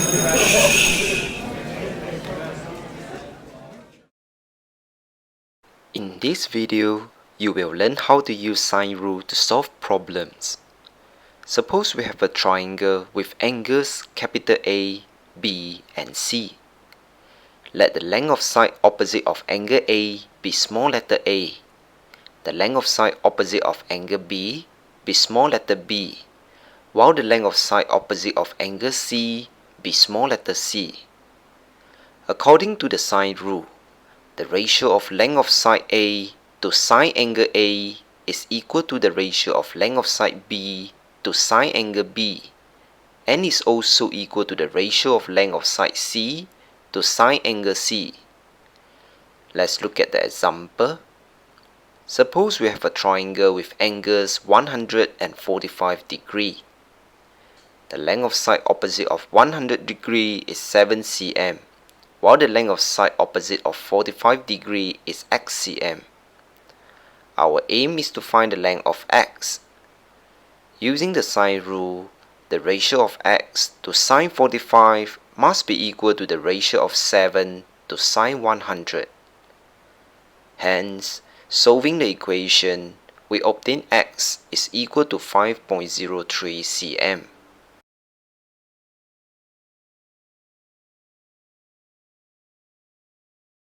In this video, you will learn how to use sine rule to solve problems. Suppose we have a triangle with angles capital A, B, and C. Let the length of side opposite of angle A be small letter a. The length of side opposite of angle B be small letter b, while the length of side opposite of angle C be small letter c. According to the sine rule, the ratio of length of side A to sine angle A is equal to the ratio of length of side B to sine angle B, and is also equal to the ratio of length of side C to sine angle C. Let's look at the example. Suppose we have a triangle with angles 145 degrees. The length of side opposite of 100 degrees is 7 cm, while the length of side opposite of 45 degrees is x cm. Our aim is to find the length of x. Using the sine rule, the ratio of x to sine 45 must be equal to the ratio of 7 to sine 100. Hence, solving the equation, we obtain x is equal to 5.03 cm.